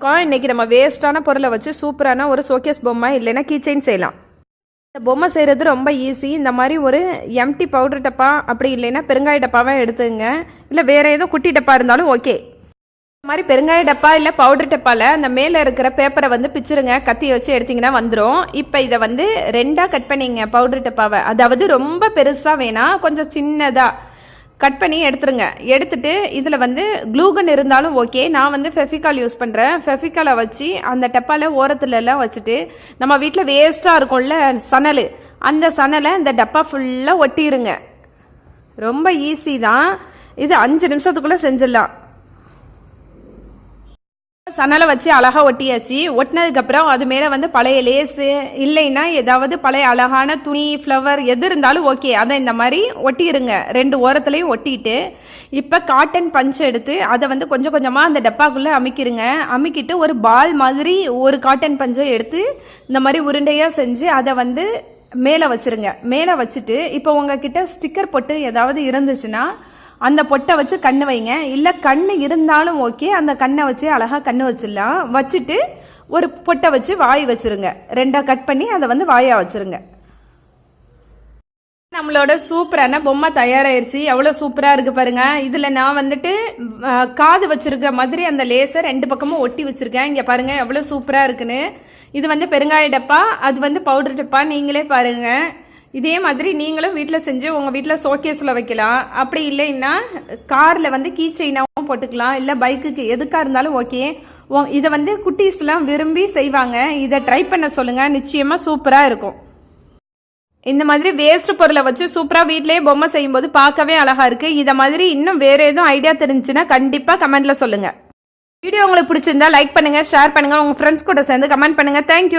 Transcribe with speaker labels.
Speaker 1: இன்னைக்கு நம்ம வேஸ்ட்டான பொருளை வச்சு சூப்பரான ஒரு ஷோகேஸ் பொம்மை இல்லைன்னா கீச்செயின் செய்யலாம். இந்த பொம்மை செய்கிறது ரொம்ப ஈஸி. இந்த மாதிரி ஒரு எம்டி பவுடர் டப்பா அப்படி இல்லைன்னா பெருங்காய டப்பாவை எடுத்துங்க. இல்லை வேறு ஏதோ குட்டி டப்பா இருந்தாலும் ஓகே. இந்த மாதிரி பெருங்காய டப்பா இல்லை பவுடர் டப்பாவில் அந்த மேலே இருக்கிற பேப்பரை வந்து பிச்சிருங்க. கத்தியை வச்சு எடுத்திங்கன்னா வந்துடும். இப்போ இதை வந்து ரெண்டாக கட் பண்ணிங்க பவுடர் டப்பாவை. அதாவது ரொம்ப பெருசாக வேணாம், கொஞ்சம் சின்னதாக கட் பண்ணி எடுத்துருங்க. எடுத்துட்டு இதில் வந்து க்ளூகன் இருந்தாலும் ஓகே. நான் வந்து ஃபெஃபிகால் யூஸ் பண்ணுறேன். ஃபெஃபிகாலை வச்சு அந்த டப்பாவில் ஓரத்துலலாம் வச்சுட்டு நம்ம வீட்டில் வேஸ்ட்டாக இருக்கும்ல சணல், அந்த சணலை இந்த டப்பா ஃபுல்லாக ஒட்டிடுங்க. ரொம்ப ஈஸி தான் இது, 5 நிமிஷத்துக்குள்ளே செஞ்சிடலாம். சணலை வச்சு அழகாக ஒட்டியாச்சு. ஒட்டினதுக்கப்புறம் அது மேலே வந்து பழைய லேஸு இல்லைன்னா ஏதாவது பழைய அழகான துணி ஃப்ளவர் எது இருந்தாலும் ஓகே, அதை இந்த மாதிரி ஒட்டிடுங்க. 2 ஓரத்துலையும் ஒட்டிட்டு இப்போ காட்டன் பஞ்ச் எடுத்து அதை வந்து கொஞ்சம் கொஞ்சமாக அந்த டப்பாக்குள்ளே அமுக்கிடுங்க. அமுக்கிட்டு ஒரு பால் மாதிரி ஒரு காட்டன் பஞ்சை எடுத்து இந்த மாதிரி உருண்டையாக செஞ்சு அதை வந்து மேலே வச்சுருங்க. மேலே வச்சுட்டு இப்போ உங்ககிட்ட ஸ்டிக்கர் பொட்டு ஏதாவது இருந்துச்சுன்னா அந்த பொட்டை வச்சு கண்ணு வைங்க. இல்லை கண்ணு இருந்தாலும் ஓகே, அந்த கண்ணை வச்சு அழகாக கண்ணு வச்சிடலாம். வச்சுட்டு ஒரு பொட்டை வச்சு வாய் வச்சுருங்க. 2ஆக கட் பண்ணி அதை வந்து வாயாக வச்சுருங்க. நம்மளோட சூப்பரான பொம்மை தயாராகிருச்சு. எவ்வளோ சூப்பராக இருக்குது பாருங்கள். இதில் நான் வந்துட்டு காது வச்சுருக்க மாதிரி அந்த லேசர் 2 பக்கமும் ஒட்டி வச்சுருக்கேன். இங்கே பாருங்கள் எவ்வளோ சூப்பராக இருக்குன்னு. இது வந்து பெருங்காய டப்பா, அது வந்து பவுடர் டப்பா. நீங்களே பாருங்கள். இதே மாதிரி நீங்களும் வீட்டில் செஞ்சு உங்கள் வீட்டில் ஷோகேஸில் வைக்கலாம். அப்படி இல்லைன்னா காரில் வந்து கீ செயினாகவும் போட்டுக்கலாம். இல்லை பைக்குக்கு எதுக்காக இருந்தாலும் ஓகே. இதை வந்து குட்டீஸ்லாம் விரும்பி செய்வாங்க. இதை ட்ரை பண்ண சொல்லுங்கள், நிச்சயமாக சூப்பராக இருக்கும். இந்த மாதிரி வேஸ்ட் பொருளை வச்சு சூப்பராக வீட்டிலேயே பொம்மை செய்யும்போது பார்க்கவே அழகாக இருக்குது. இதை மாதிரி இன்னும் வேறு எதுவும் ஐடியா தெரிஞ்சுன்னா கண்டிப்பாக கமெண்ட்டில் சொல்லுங்கள். வீடியோ உங்களுக்கு பிடிச்சிருந்தா லைக் பண்ணுங்கள், ஷேர் பண்ணுங்கள், உங்கள் ஃப்ரெண்ட்ஸ் கூட சேர்ந்து கமெண்ட் பண்ணுங்கள். தேங்க்யூ.